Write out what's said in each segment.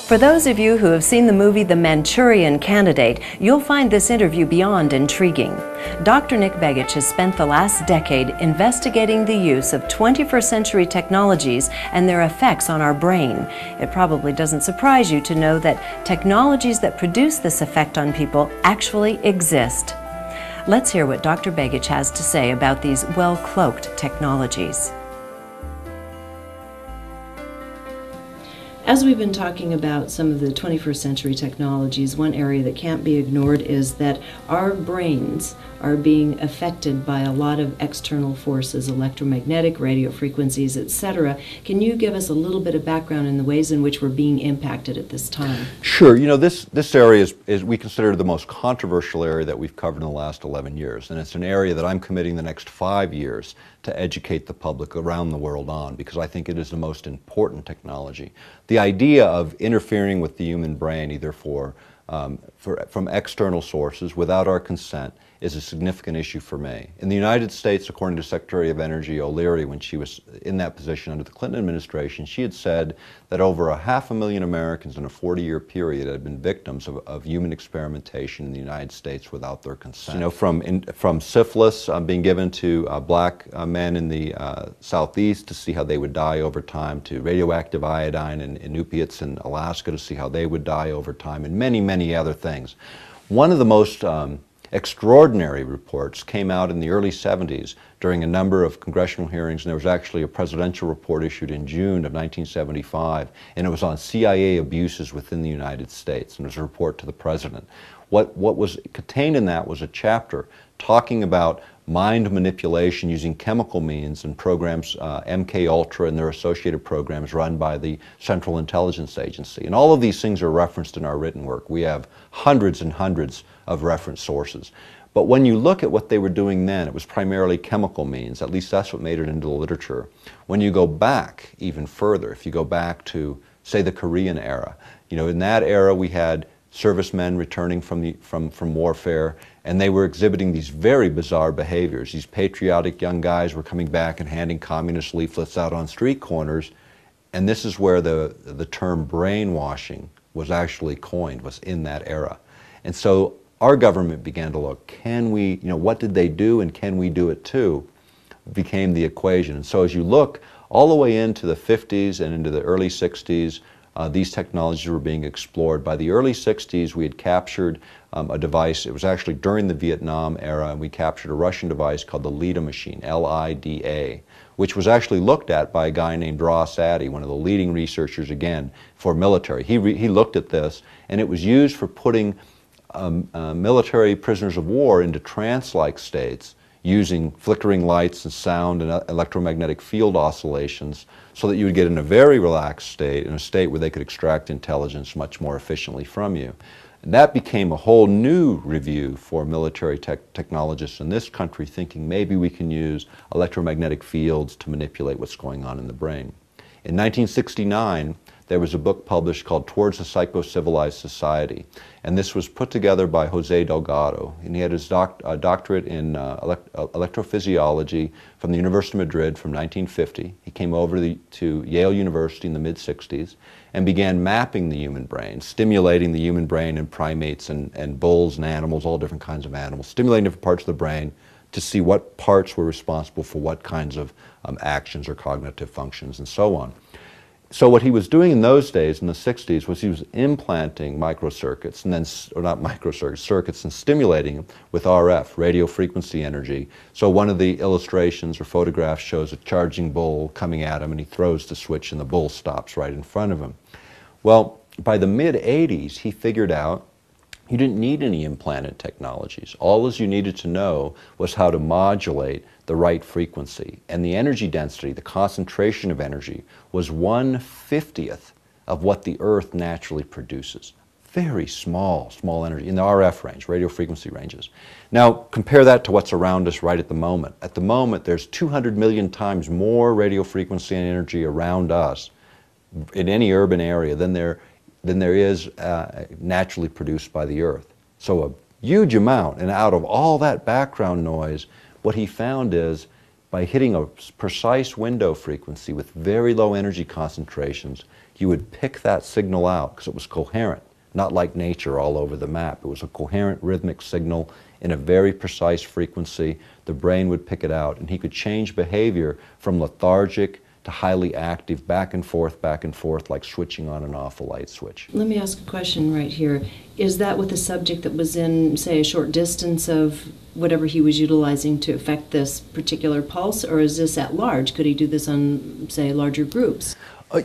For those of you who have seen the movie The Manchurian Candidate, you'll find this interview beyond intriguing. Dr. Nick Begich has spent the last decade investigating the use of 21st century technologies and their effects on our brain. It probably doesn't surprise you to know that technologies that produce this effect on people actually exist. Let's hear what Dr. Begich has to say about these well-cloaked technologies. As we've been talking about some of the 21st century technologies, one area that can't be ignored is that our brains are being affected by a lot of external forces, electromagnetic, radio frequencies, etc. Can you give us a little bit of background in the ways in which we're being impacted at this time? Sure. You know, this area is we consider the most controversial area that we've covered in the last 11 years, and it's an area that I'm committing the next 5 years to educate the public around the world on, because I think it is the most important technology. The idea of interfering with the human brain, either from external sources without our consent, is a significant issue for me. In the United States, according to Secretary of Energy O'Leary, when she was in that position under the Clinton administration, she had said that over 500,000 Americans in a 40-year period had been victims of human experimentation in the United States without their consent. You know, from syphilis being given to black men in the southeast to see how they would die over time, to radioactive iodine and opiates in Alaska to see how they would die over time, and many, many other things. One of the most extraordinary reports came out in the early 70s during a number of congressional hearings, and there was actually a presidential report issued in June of 1975, and it was on CIA abuses within the United States, and it was a report to the president. What was contained in that was a chapter talking about mind manipulation using chemical means and programs, MK Ultra and their associated programs run by the Central Intelligence Agency. And all of these things are referenced in our written work. We have hundreds and hundreds of reference sources. But when you look at what they were doing then, it was primarily chemical means. At least that's what made it into the literature. When you go back even further, if you go back to, say, the Korean era, you know, in that era we had servicemen returning from warfare, and they were exhibiting these very bizarre behaviors. These patriotic young guys were coming back and handing communist leaflets out on street corners, and this is where the term brainwashing was actually coined, was in that era. And so our government began to look, can we, you know, what did they do and can we do it too, became the equation. And so as you look all the way into the 50s and into the early 60s, these technologies were being explored. By the early 60s, we had captured a device. It was actually during the Vietnam era, and we captured a Russian device called the LIDA machine, L-I-D-A, which was actually looked at by a guy named Ross Addy, one of the leading researchers, again, for military. He looked at this, and it was used for putting military prisoners of war into trance-like states using flickering lights and sound and electromagnetic field oscillations so that you would get in a very relaxed state, in a state where they could extract intelligence much more efficiently from you. And that became a whole new review for military technologists in this country, thinking maybe we can use electromagnetic fields to manipulate what's going on in the brain. In 1969, there was a book published called Towards a Psycho-Civilized Society, and this was put together by Jose Delgado, and he had his doctorate in electrophysiology from the University of Madrid from 1950. He came over to Yale University in the mid-60s and began mapping the human brain, stimulating the human brain in primates and bulls and animals, all different kinds of animals, stimulating different parts of the brain to see what parts were responsible for what kinds of actions or cognitive functions and so on. So what he was doing in those days, in the 60s, was he was implanting microcircuits, and then, or not microcircuits, circuits, and stimulating them with RF, radio frequency energy. So one of the illustrations or photographs shows a charging bull coming at him, and he throws the switch and the bull stops right in front of him. Well, by the mid-80s, he figured out you didn't need any implanted technologies. All you needed to know was how to modulate the right frequency. And the energy density, the concentration of energy, was 1/50th of what the Earth naturally produces. Very small energy in the RF range, radio frequency ranges. Now, compare that to what's around us right at the moment. At the moment, there's 200 million times more radio frequency and energy around us in any urban area than there is naturally produced by the Earth. So a huge amount, and out of all that background noise, what he found is by hitting a precise window frequency with very low energy concentrations, you would pick that signal out because it was coherent, not like nature all over the map. It was a coherent rhythmic signal in a very precise frequency. The brain would pick it out, and he could change behavior from lethargic to highly active, back and forth, like switching on and off a light switch. Let me ask a question right here. Is that with a subject that was in, say, a short distance of whatever he was utilizing to affect this particular pulse, or is this at large? Could he do this on, say, larger groups?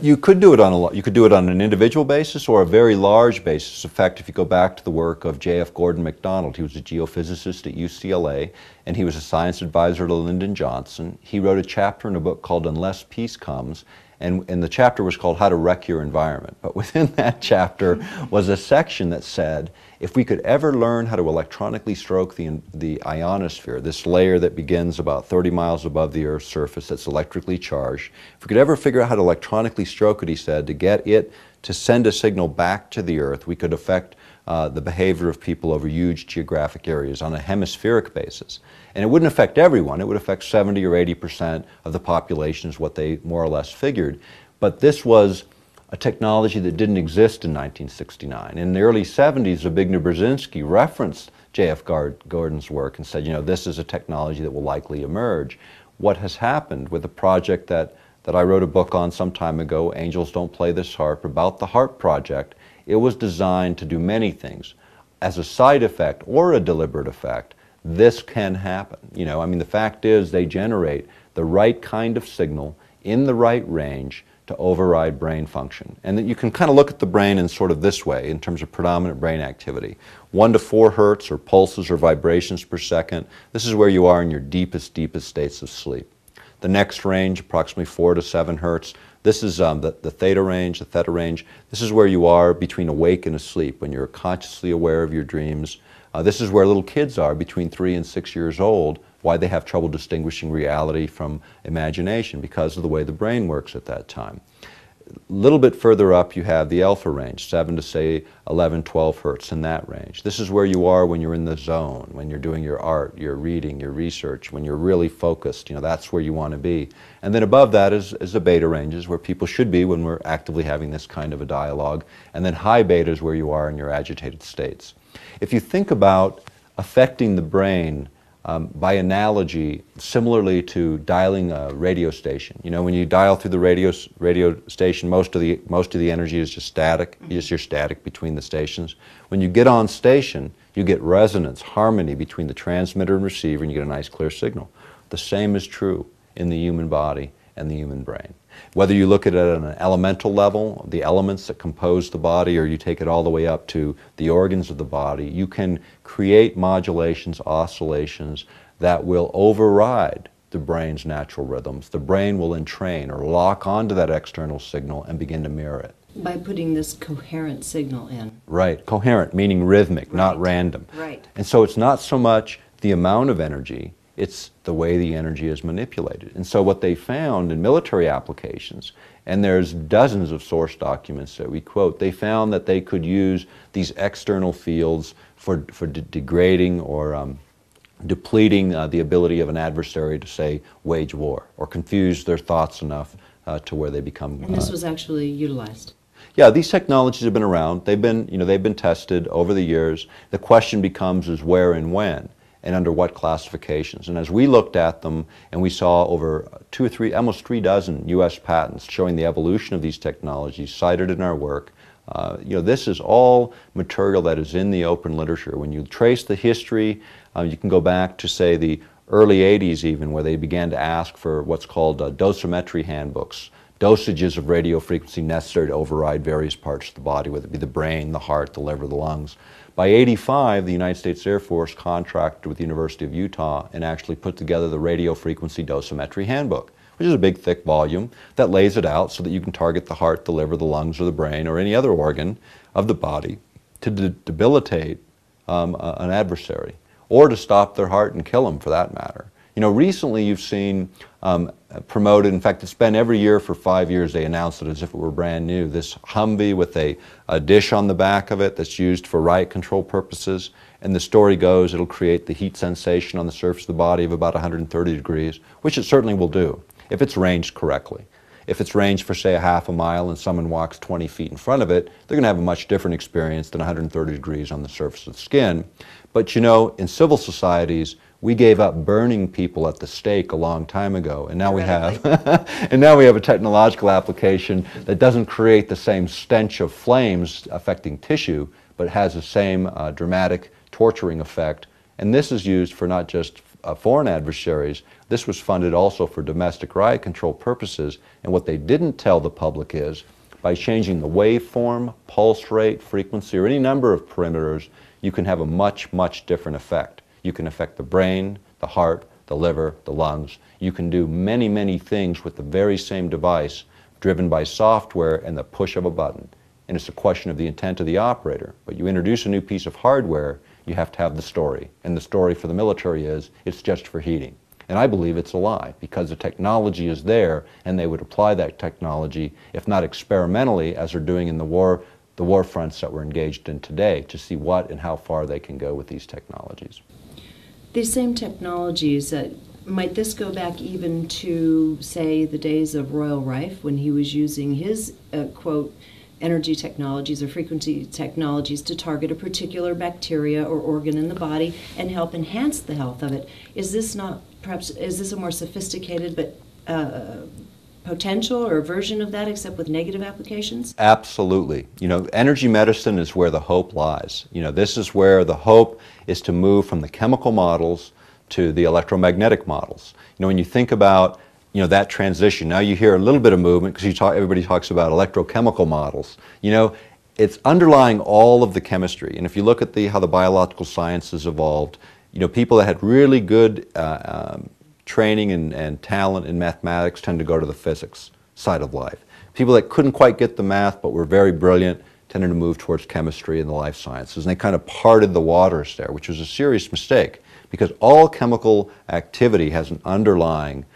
You could do it on an individual basis or a very large basis. In fact, if you go back to the work of J.F. Gordon MacDonald, he was a geophysicist at UCLA, and he was a science advisor to Lyndon Johnson. He wrote a chapter in a book called Unless Peace Comes, and the chapter was called How to Wreck Your Environment. But within that chapter was a section that said, if we could ever learn how to electronically stroke the ionosphere, this layer that begins about 30 miles above the Earth's surface that's electrically charged, if we could ever figure out how to electronically stroke it, he said, to get it to send a signal back to the Earth, we could affect the behavior of people over huge geographic areas on a hemispheric basis. And it wouldn't affect everyone. It would affect 70 or 80% of the population is what they more or less figured. But this was a technology that didn't exist in 1969. In the early 70s, Zbigniew Brzezinski referenced J.F. Gordon's work and said, you know, this is a technology that will likely emerge. What has happened with a project that I wrote a book on some time ago, Angels Don't Play This Harp, about the HARP project, it was designed to do many things. As a side effect or a deliberate effect, this can happen. You know, I mean, the fact is they generate the right kind of signal in the right range to override brain function. And that you can kind of look at the brain in sort of this way in terms of predominant brain activity. 1 to 4 hertz or pulses or vibrations per second. This is where you are in your deepest states of sleep. The next range, approximately 4 to 7 hertz. This is the theta range, the theta range. This is where you are between awake and asleep, when you're consciously aware of your dreams. This is where little kids are between 3 and 6 years old, why they have trouble distinguishing reality from imagination, because of the way the brain works at that time. A little bit further up you have the alpha range, 7 to say 11, 12 hertz in that range. This is where you are when you're in the zone, when you're doing your art, your reading, your research, when you're really focused. You know, that's where you want to be. And then above that is the beta ranges, where people should be when we're actively having this kind of a dialogue. And then high beta is where you are in your agitated states. If you think about affecting the brain by analogy, similarly to dialing a radio station. You know, when you dial through the radio station, most of the energy is just static. You're static between the stations. When you get on station, you get resonance, harmony between the transmitter and receiver, and you get a nice clear signal. The same is true in the human body and the human brain. Whether you look at it at an elemental level, the elements that compose the body, or you take it all the way up to the organs of the body, you can create modulations, oscillations that will override the brain's natural rhythms. The brain will entrain or lock onto that external signal and begin to mirror it. By putting this coherent signal in. Right. Coherent, meaning rhythmic, right. Not random. Right. And so it's not so much the amount of energy, it's the way the energy is manipulated. And so what they found in military applications, and there's dozens of source documents that we quote, they found that they could use these external fields for degrading or depleting the ability of an adversary to, say, wage war or confuse their thoughts enough to where they become... And this was actually utilized? Yeah, these technologies have been around. They've been tested over the years. The question becomes is where and when, and under what classifications. And as we looked at them, and we saw over almost 3 dozen U.S. patents showing the evolution of these technologies cited in our work, this is all material that is in the open literature. When you trace the history, you can go back to, say, the early 80s even, where they began to ask for what's called dosimetry handbooks, dosages of radio frequency necessary to override various parts of the body, whether it be the brain, the heart, the liver, the lungs. By '85, the United States Air Force contracted with the University of Utah and actually put together the radio frequency dosimetry handbook, which is a big, thick volume that lays it out so that you can target the heart, the liver, the lungs, or the brain, or any other organ of the body to debilitate an adversary, or to stop their heart and kill them, for that matter. You know, recently you've seen promoted, in fact, it's been every year for 5 years, they announced it as if it were brand new, this Humvee with a dish on the back of it that's used for riot control purposes. And the story goes it'll create the heat sensation on the surface of the body of about 130 degrees, which it certainly will do if it's ranged correctly. If it's ranged for, say, a half a mile and someone walks 20 feet in front of it, they're going to have a much different experience than 130 degrees on the surface of the skin. But you know, in civil societies, we gave up burning people at the stake a long time ago, and now we have, and now we have a technological application that doesn't create the same stench of flames affecting tissue, but has the same dramatic torturing effect. And this is used for not just foreign adversaries. This was funded also for domestic riot control purposes. And what they didn't tell the public is, by changing the waveform, pulse rate, frequency, or any number of parameters, you can have a much, much different effect. You can affect the brain, the heart, the liver, the lungs. You can do many, many things with the very same device, driven by software and the push of a button. And it's a question of the intent of the operator. But you introduce a new piece of hardware, you have to have the story. And the story for the military is, it's just for heating. And I believe it's a lie, because the technology is there, and they would apply that technology, if not experimentally, as they're doing in the war fronts that we're engaged in today, to see what and how far they can go with these technologies. These same technologies, might this go back even to, say, the days of Royal Rife, when he was using his, quote, energy technologies or frequency technologies to target a particular bacteria or organ in the body and help enhance the health of it? Is this not, perhaps, is this a more sophisticated but potential or version of that, except with negative applications? Absolutely. You know, energy medicine is where the hope lies. You know, this is where the hope is to move from the chemical models to the electromagnetic models. You know, when you think about, you know, that transition, now you hear a little bit of movement because everybody talks about electrochemical models. You know, it's underlying all of the chemistry. And if you look at how the biological sciences evolved, you know, people that had really good training and talent in mathematics tend to go to the physics side of life. People that couldn't quite get the math but were very brilliant tended to move towards chemistry and the life sciences. And they kind of parted the waters there, which was a serious mistake, because all chemical activity has an underlying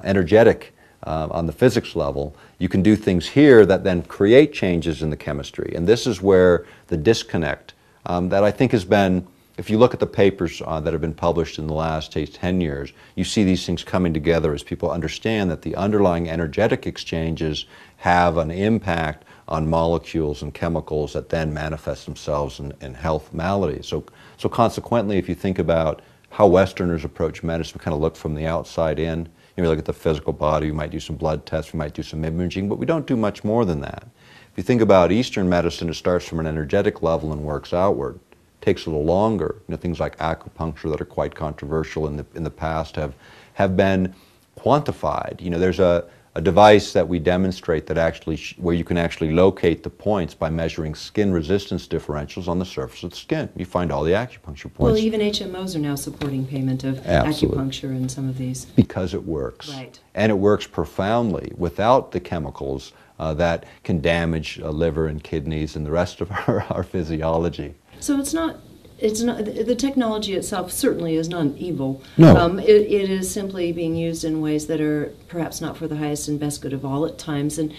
energetic on the physics level. You can do things here that then create changes in the chemistry. And this is where the disconnect that I think has been, if you look at the papers that have been published in the last 10 years, you see these things coming together as people understand that the underlying energetic exchanges have an impact on molecules and chemicals that then manifest themselves in health maladies. So consequently, if you think about how Westerners approach medicine, we kind of look from the outside in. You know, we look at the physical body, we might do some blood tests, we might do some imaging, but we don't do much more than that. If you think about Eastern medicine, it starts from an energetic level and works outward. Takes a little longer. You know, things like acupuncture that are quite controversial in the past have been quantified. You know, there's a device that we demonstrate that actually where you can actually locate the points by measuring skin resistance differentials on the surface of the skin. You find all the acupuncture points. Well, even HMOs are now supporting payment of acupuncture in some of these. Because it works. Right. And it works profoundly without the chemicals that can damage liver and kidneys and the rest of our physiology. So it's not, the technology itself certainly is not evil. No. It is simply being used in ways that are perhaps not for the highest and best good of all at times. And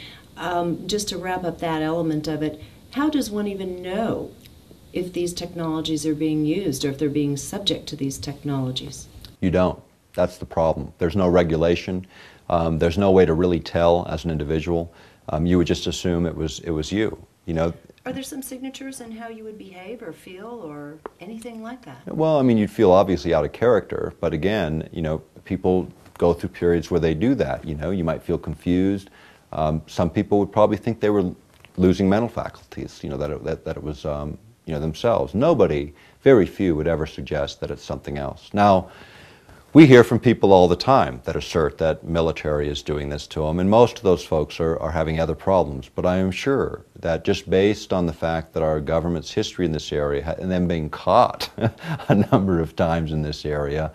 just to wrap up that element of it, how does one even know if these technologies are being used or if they're being subject to these technologies? You don't. That's the problem. There's no regulation. There's no way to really tell as an individual. You would just assume it was you. You know. Are there some signatures in how you would behave or feel or anything like that? Well, I mean, you'd feel obviously out of character, but again, you know, people go through periods where they do that. You know, you might feel confused. Some people would probably think they were losing mental faculties. You know, that it was you know, themselves. Nobody, very few, would ever suggest that it's something else. Now, we hear from people all the time that assert that military is doing this to them, and most of those folks are having other problems. But I am sure that just based on the fact that our government's history in this area, and them being caught a number of times in this area,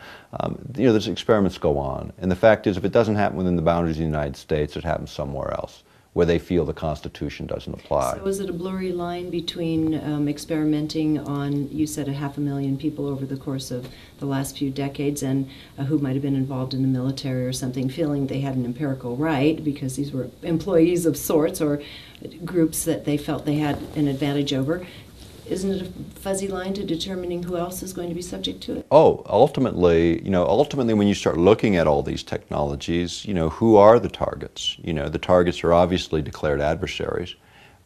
you know, those experiments go on. And the fact is, if it doesn't happen within the boundaries of the United States, it happens somewhere else. where they feel the Constitution doesn't apply. So is it a blurry line between experimenting on, you said, 500,000 people over the course of the last few decades, and who might have been involved in the military or something, feeling they had an empirical right because these were employees of sorts or groups that they felt they had an advantage over? Isn't it a fuzzy line to determining who else is going to be subject to it? Oh, ultimately, ultimately when you start looking at all these technologies, who are the targets? The targets are obviously declared adversaries.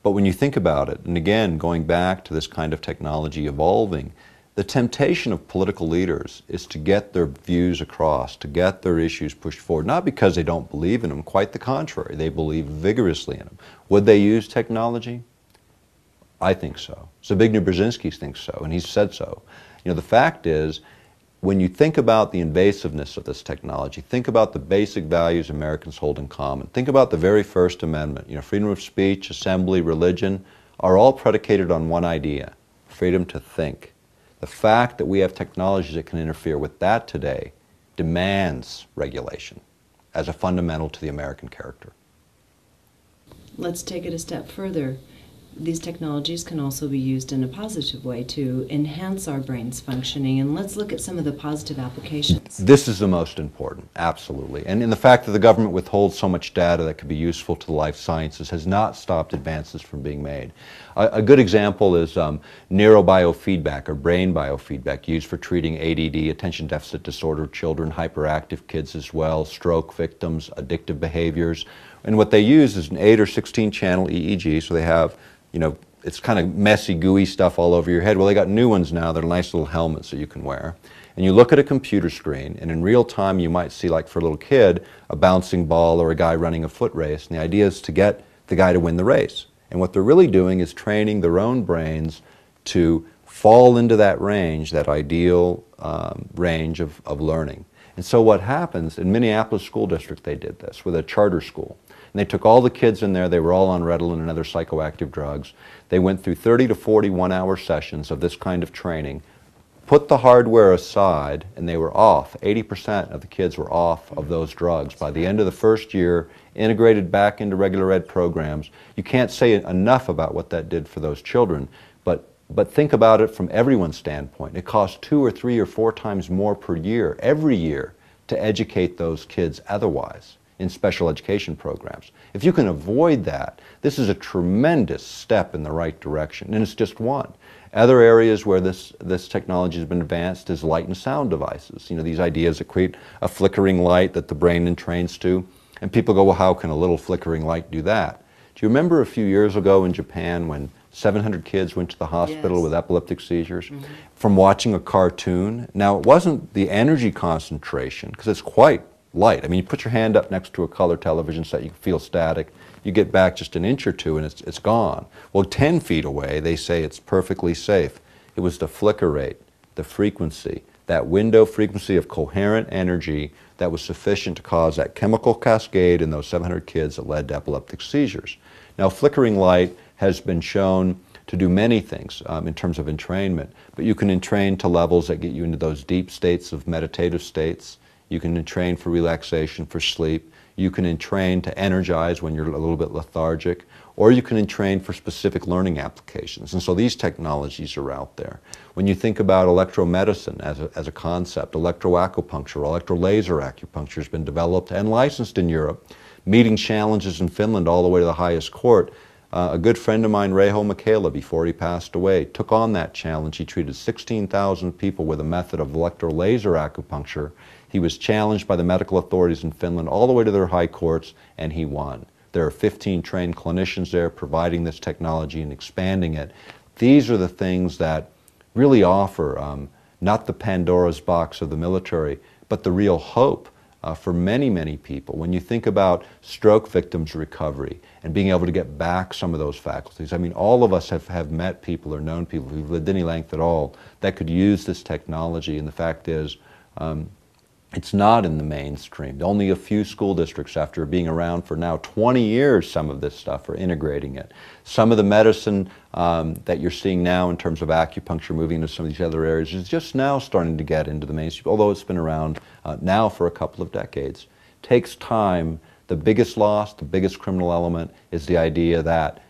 But when you think about it, and again, going back to this kind of technology evolving, the temptation of political leaders is to get their views across, to get their issues pushed forward, not because they don't believe in them, quite the contrary. They believe vigorously in them. Would they use technology? I think so. Zbigniew Brzezinski thinks so, and he's said so. The fact is, when you think about the invasiveness of this technology, think about the basic values Americans hold in common. Think about the very First Amendment. Freedom of speech, assembly, religion are all predicated on one idea: freedom to think. The fact that we have technologies that can interfere with that today demands regulation as a fundamental to the American character. Let's take it a step further. These technologies can also be used in a positive way to enhance our brain's functioning, and let's look at some of the positive applications. This is the most important, absolutely. And in the fact that the government withholds so much data that could be useful to the life sciences has not stopped advances from being made. A good example is neurobiofeedback or brain biofeedback used for treating ADD, attention deficit disorder children, hyperactive kids as well, stroke victims, addictive behaviors. And what they use is an 8 or 16 channel EEG, so they have it's kind of messy, gooey stuff all over your head. Well, they got new ones now. They're nice little helmets that you can wear. And you look at a computer screen, and in real time you might see, like for a little kid, a bouncing ball or a guy running a foot race. And the idea is to get the guy to win the race. And what they're really doing is training their own brains to fall into that range, that ideal range of learning. And so what happens, in Minneapolis School District they did this with a charter school. And they took all the kids in there, they were all on Ritalin and other psychoactive drugs. They went through 30 to 40 one-hour sessions of this kind of training, put the hardware aside, and they were off. 80% of the kids were off of those drugs. By the end of the first year, integrated back into regular ed programs. You can't say enough about what that did for those children, but think about it from everyone's standpoint. It costs 2 or 3 or 4 times more per year, every year, to educate those kids otherwise in special education programs. If you can avoid that, this is a tremendous step in the right direction, and it's just one. Other areas where this technology has been advanced is light and sound devices. These ideas that create a flickering light that the brain entrains to, and people go, well, how can a little flickering light do that? Do you remember a few years ago in Japan when 700 kids went to the hospital with epileptic seizures from watching a cartoon? Now, it wasn't the energy concentration, because it's quite light. I mean, you put your hand up next to a color television set, you feel static. You get back just an inch or two and it's gone. Well, 10 feet away, they say it's perfectly safe. It was the flicker rate, the frequency, that window frequency of coherent energy that was sufficient to cause that chemical cascade in those 700 kids that led to epileptic seizures. Now, flickering light has been shown to do many things in terms of entrainment, but you can entrain to levels that get you into those deep states of meditative states. You can entrain for relaxation, for sleep. You can entrain to energize when you're a little bit lethargic, or you can entrain for specific learning applications. And so these technologies are out there. When you think about electromedicine as a concept, electroacupuncture, electrolaser acupuncture has been developed and licensed in Europe, meeting challenges in Finland all the way to the highest court. A good friend of mine, Reiho Michaela, before he passed away, took on that challenge. He treated 16,000 people with a method of electrolaser acupuncture. He was challenged by the medical authorities in Finland all the way to their high courts, and he won. There are 15 trained clinicians there providing this technology and expanding it. These are the things that really offer not the Pandora's box of the military, but the real hope for many, many people. When you think about stroke victims' recovery and being able to get back some of those faculties, I mean, all of us have met people or known people who've lived any length at all that could use this technology, and the fact is, it's not in the mainstream. Only a few school districts, after being around for now 20 years, some of this stuff are integrating it. Some of the medicine that you're seeing now in terms of acupuncture moving into some of these other areas is just now starting to get into the mainstream, although it's been around now for a couple of decades. It takes time The biggest loss, the biggest criminal element is the idea that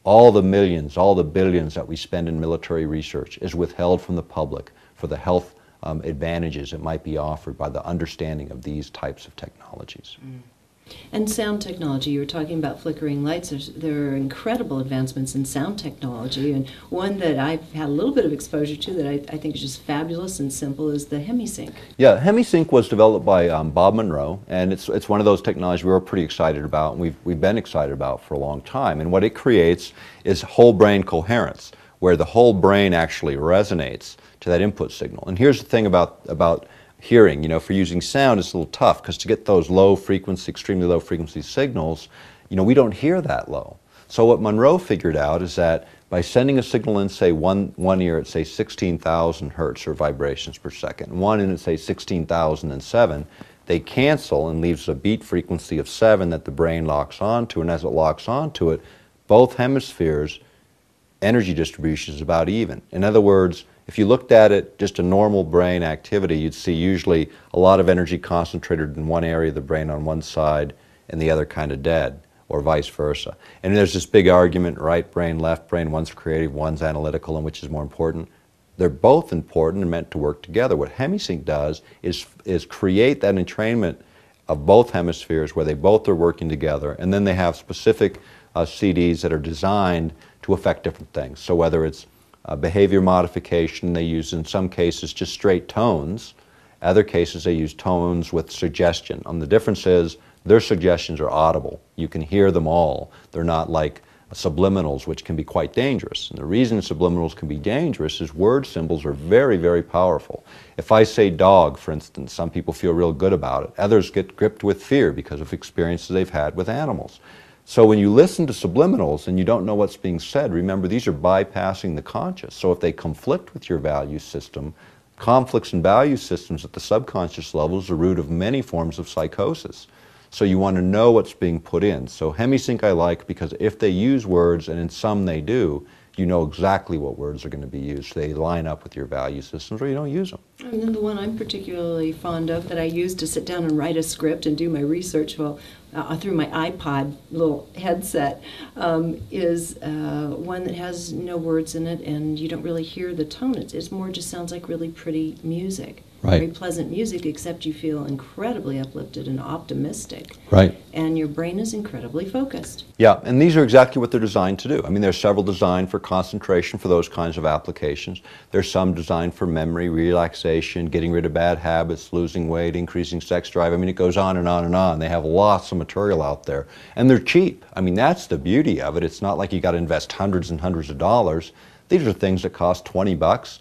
all the millions, all the billions that we spend in military research is withheld from the public for the health advantages that might be offered by the understanding of these types of technologies. And sound technology, you were talking about flickering lights. There are incredible advancements in sound technology, and one that I've had a little bit of exposure to that I think is just fabulous and simple is the HemiSync. Yeah, HemiSync was developed by Bob Monroe, and it's one of those technologies we were pretty excited about, and we've been excited about for a long time. And what it creates is whole brain coherence, where the whole brain actually resonates to that input signal. And here's the thing about hearing, for using sound, it's a little tough because to get those low frequency, extremely low frequency signals, we don't hear that low. So what Monroe figured out is that by sending a signal in, say, one ear at, say, 16,000 hertz or vibrations per second, and one in at, say, 16,007, they cancel and leaves a beat frequency of 7 that the brain locks onto, and as it locks onto it, both hemispheres' energy distribution is about even. In other words, if you looked at it, just a normal brain activity, you'd see usually a lot of energy concentrated in one area of the brain on one side and the other kind of dead, or vice versa. And there's this big argument, right brain, left brain, one's creative, one's analytical, and which is more important. They're both important and meant to work together. What HemiSync does is create that entrainment of both hemispheres where they both are working together, and then they have specific CDs that are designed to affect different things. So whether it's behavior modification, they use in some cases just straight tones. Other cases they use tones with suggestion. And the difference is their suggestions are audible. You can hear them all. They're not like subliminals, which can be quite dangerous. And the reason subliminals can be dangerous is word symbols are very, very powerful. If I say dog, for instance, some people feel real good about it. Others get gripped with fear because of experiences they've had with animals. So when you listen to subliminals and you don't know what's being said, remember these are bypassing the conscious. So if they conflict with your value system, conflicts in value systems at the subconscious level is the root of many forms of psychosis. So you want to know what's being put in. So HemiSync I like because if they use words, and in some they do, you know exactly what words are going to be used. They line up with your value systems or you don't use them. And then the one I'm particularly fond of that I use to sit down and write a script and do my research through my iPod little headset is one that has no words in it and you don't really hear the tone. It's more just sounds like really pretty music. Right. Very pleasant music, except you feel incredibly uplifted and optimistic. Right. And your brain is incredibly focused. Yeah, and these are exactly what they're designed to do. I mean, there's several designed for concentration for those kinds of applications. There's some designed for memory, relaxation, getting rid of bad habits, losing weight, increasing sex drive. I mean, it goes on and on and on. They have lots of material out there. And they're cheap. I mean, that's the beauty of it. It's not like you got to invest hundreds and hundreds of dollars. These are things that cost 20 bucks.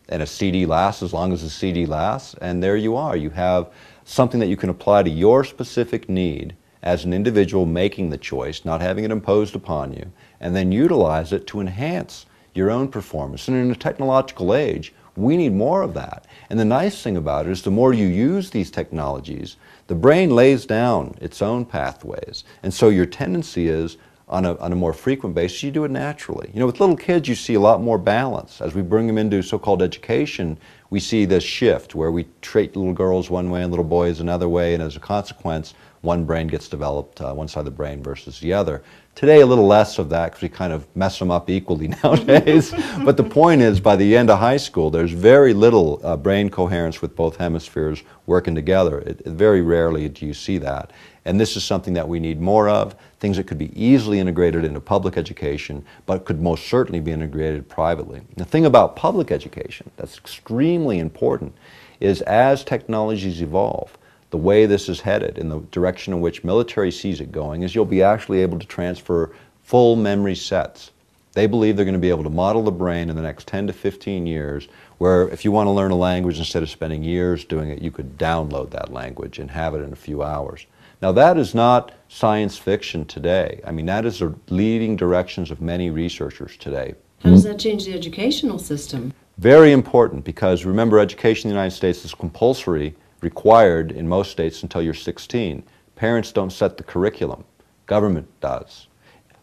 And a CD lasts as long as the CD lasts, and there you are. You have something that you can apply to your specific need as an individual making the choice, not having it imposed upon you, and then utilize it to enhance your own performance. And in a technological age, we need more of that. And the nice thing about it is the more you use these technologies, the brain lays down its own pathways. And so your tendency is, on a more frequent basis, you do it naturally. You know, with little kids, you see a lot more balance. As we bring them into so-called education, we see this shift where we treat little girls one way and little boys another way, and as a consequence, one brain gets developed, one side of the brain versus the other. Today, a little less of that because we kind of mess them up equally nowadays. But the point is, by the end of high school, there's very little brain coherence with both hemispheres working together. Very rarely do you see that. And this is something that we need more of, things that could be easily integrated into public education, but could most certainly be integrated privately. The thing about public education that's extremely important is as technologies evolve, the way this is headed, in the direction in which military sees it going, is you'll be actually able to transfer full memory sets. They believe they're going to be able to model the brain in the next 10 to 15 years, where if you want to learn a language, instead of spending years doing it, you could download that language and have it in a few hours. Now that is not science fiction today. I mean, that is the leading directions of many researchers today. How does that change the educational system? Very important, because remember, education in the United States is compulsory, required in most states until you're 16. Parents don't set the curriculum. Government does.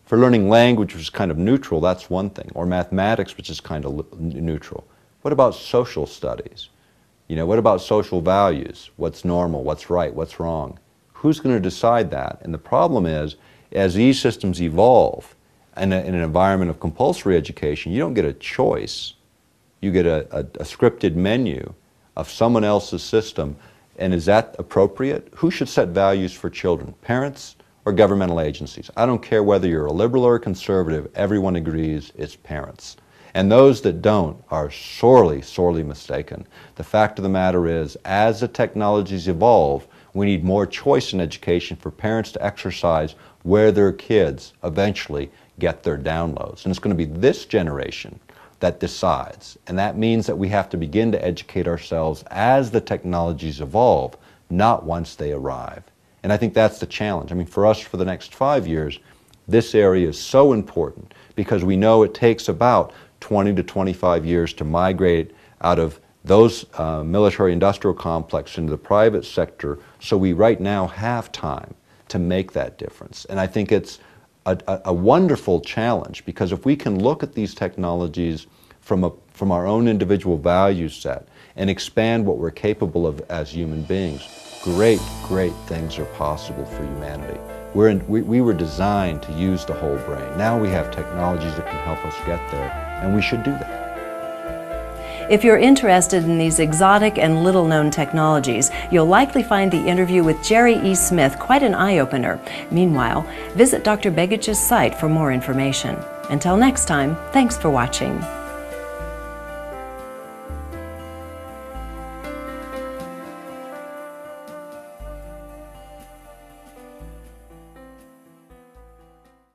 For learning language, which is kind of neutral, that's one thing. Or mathematics, which is kind of neutral. What about social studies? You know, what about social values? What's normal? What's right? What's wrong? Who's going to decide that? And the problem is, as these systems evolve in an environment of compulsory education, you don't get a choice. You get a scripted menu of someone else's system. And is that appropriate? Who should set values for children? Parents or governmental agencies? I don't care whether you're a liberal or a conservative, everyone agrees it's parents. And those that don't are sorely, sorely mistaken. The fact of the matter is, as the technologies evolve, we need more choice in education for parents to exercise where their kids eventually get their downloads. And it's going to be this generation that decides. And that means that we have to begin to educate ourselves as the technologies evolve, not once they arrive. And I think that's the challenge. I mean, for us, for the next 5 years, this area is so important because we know it takes about 20 to 25 years to migrate out of those military-industrial complexes into the private sector, so we right now have time to make that difference. And I think it's a wonderful challenge, because if we can look at these technologies from our own individual value set and expand what we're capable of as human beings, great, great things are possible for humanity. We were designed to use the whole brain. Now we have technologies that can help us get there, and we should do that. If you're interested in these exotic and little-known technologies, you'll likely find the interview with Jerry E. Smith quite an eye-opener. Meanwhile, visit Dr. Begich's site for more information. Until next time, thanks for watching.